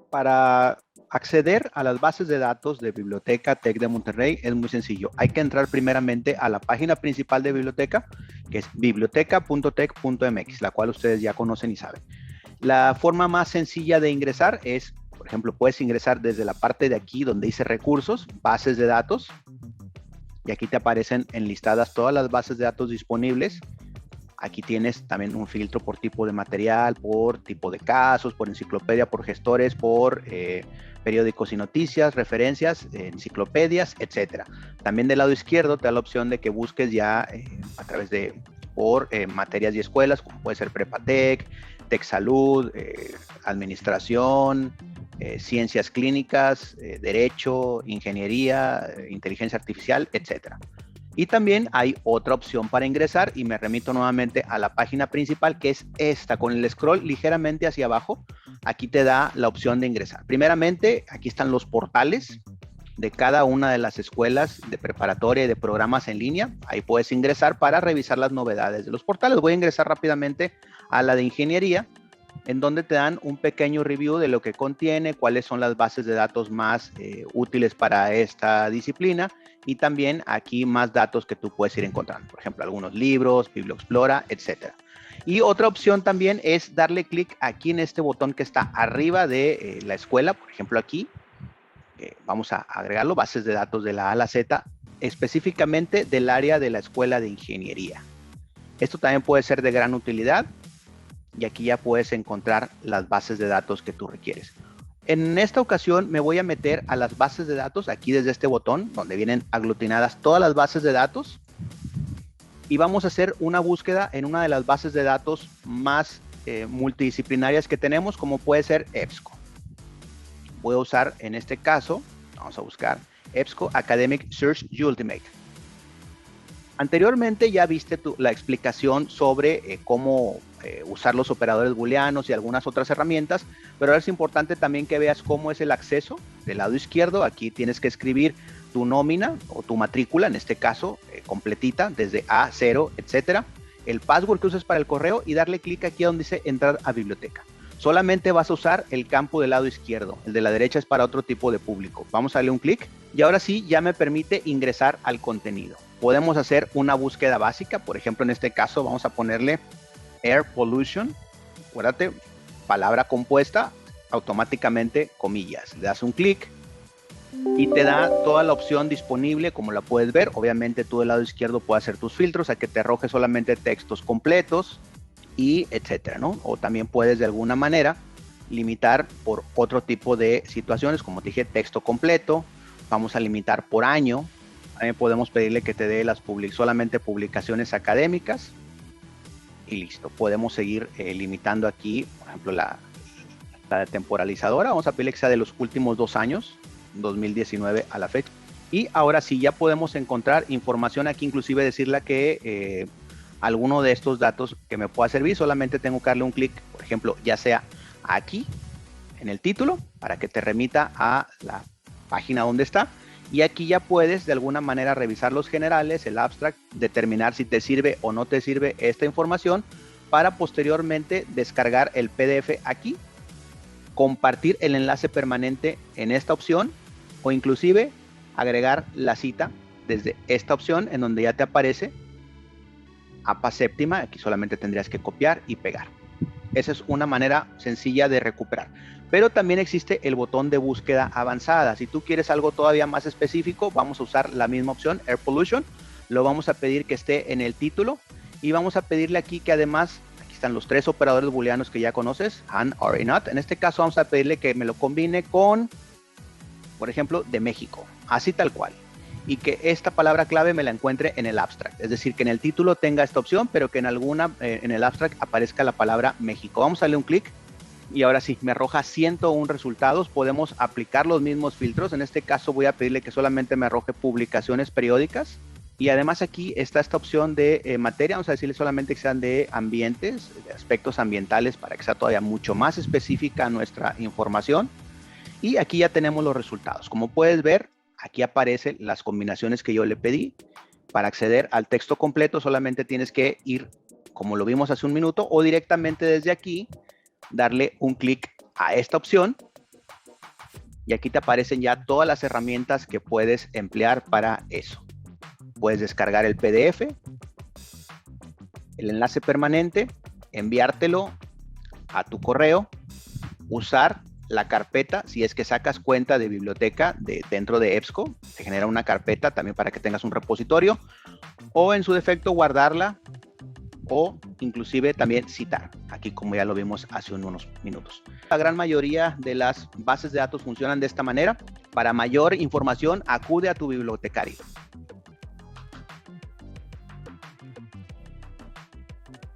Para acceder a las bases de datos de Biblioteca TEC de Monterrey es muy sencillo. Hay que entrar primeramente a la página principal de biblioteca, que es biblioteca.tec.mx, la cual ustedes ya conocen y saben. La forma más sencilla de ingresar es, por ejemplo, puedes ingresar desde la parte de aquí donde dice recursos, bases de datos, y aquí te aparecen enlistadas todas las bases de datos disponibles. Aquí tienes también un filtro por tipo de material, por tipo de casos, por enciclopedia, por gestores, por periódicos y noticias, referencias, enciclopedias, etcétera. También del lado izquierdo te da la opción de que busques ya a través de por materias y escuelas, como puede ser Prepatec, TecSalud, Administración, Ciencias Clínicas, Derecho, Ingeniería, Inteligencia Artificial, etcétera. Y también hay otra opción para ingresar y me remito nuevamente a la página principal, que es esta, con el scroll ligeramente hacia abajo. Aquí te da la opción de ingresar. Primeramente, aquí están los portales de cada una de las escuelas de preparatoria y de programas en línea. Ahí puedes ingresar para revisar las novedades de los portales. Voy a ingresar rápidamente a la de ingeniería, en donde te dan un pequeño review de lo que contiene, cuáles son las bases de datos más útiles para esta disciplina, y también aquí más datos que tú puedes ir encontrando, por ejemplo, algunos libros, Biblioexplora, etcétera. Y otra opción también es darle clic aquí en este botón que está arriba de la escuela, por ejemplo aquí, vamos a agregarlo, bases de datos de la A a la Z, específicamente del área de la escuela de ingeniería. Esto también puede ser de gran utilidad, y aquí ya puedes encontrar las bases de datos que tú requieres. En esta ocasión me voy a meter a las bases de datos, aquí desde este botón, donde vienen aglutinadas todas las bases de datos, y vamos a hacer una búsqueda en una de las bases de datos más multidisciplinarias que tenemos, como puede ser EBSCO. Voy a usar en este caso, vamos a buscar EBSCO Academic Search Ultimate. Anteriormente ya viste la explicación sobre cómo usar los operadores booleanos y algunas otras herramientas, pero ahora es importante también que veas cómo es el acceso. Del lado izquierdo, aquí tienes que escribir tu nómina o tu matrícula, en este caso, completita, desde A, 0, etcétera, el password que uses para el correo y darle clic aquí donde dice entrar a biblioteca. Solamente vas a usar el campo del lado izquierdo, el de la derecha es para otro tipo de público. Vamos a darle un clic y ahora sí ya me permite ingresar al contenido. Podemos hacer una búsqueda básica, por ejemplo en este caso vamos a ponerle Air Pollution, acuérdate, palabra compuesta, automáticamente comillas. Le das un clic y te da toda la opción disponible, como la puedes ver. Obviamente tú del lado izquierdo puedes hacer tus filtros, a que te arroje solamente textos completos y etcétera, ¿no? O también puedes de alguna manera limitar por otro tipo de situaciones, como te dije, texto completo. Vamos a limitar por año. También podemos pedirle que te dé solamente publicaciones académicas. Y listo, podemos seguir limitando aquí, por ejemplo, la temporalizadora. Vamos a pedirle que sea de los últimos 2 años, 2019 a la fecha. Y ahora sí, ya podemos encontrar información aquí, inclusive decirle que alguno de estos datos que me pueda servir, solamente tengo que darle un clic, por ejemplo, ya sea aquí, en el título, para que te remita a la página donde está. Y aquí ya puedes de alguna manera revisar los generales, el abstract, determinar si te sirve o no te sirve esta información, para posteriormente descargar el PDF aquí, compartir el enlace permanente en esta opción, o inclusive agregar la cita desde esta opción en donde ya te aparece APA séptima. Aquí solamente tendrías que copiar y pegar. Esa es una manera sencilla de recuperar. Pero también existe el botón de búsqueda avanzada. Si tú quieres algo todavía más específico, vamos a usar la misma opción, Air Pollution. Lo vamos a pedir que esté en el título y vamos a pedirle aquí que además, aquí están los 3 operadores booleanos que ya conoces, and, or, y not. En este caso vamos a pedirle que me lo combine con, por ejemplo, de México, así tal cual. Y que esta palabra clave me la encuentre en el abstract. Es decir, que en el título tenga esta opción, pero que en el abstract aparezca la palabra México. Vamos a darle un clic y ahora sí, me arroja 101 resultados. Podemos aplicar los mismos filtros. En este caso voy a pedirle que solamente me arroje publicaciones periódicas. Y además aquí está esta opción de materia. Vamos a decirle solamente que sean de ambientes, de aspectos ambientales, para que sea todavía mucho más específica nuestra información. Y aquí ya tenemos los resultados. Como puedes ver, aquí aparecen las combinaciones que yo le pedí. Para acceder al texto completo solamente tienes que ir, como lo vimos hace un minuto, o directamente desde aquí darle un clic a esta opción y aquí te aparecen ya todas las herramientas que puedes emplear para eso. Puedes descargar el PDF, el enlace permanente, enviártelo a tu correo, usar la carpeta, si es que sacas cuenta de biblioteca dentro de EBSCO, te genera una carpeta también para que tengas un repositorio, o en su defecto guardarla, o inclusive también citar, aquí como ya lo vimos hace unos minutos. La gran mayoría de las bases de datos funcionan de esta manera. Para mayor información, acude a tu bibliotecario.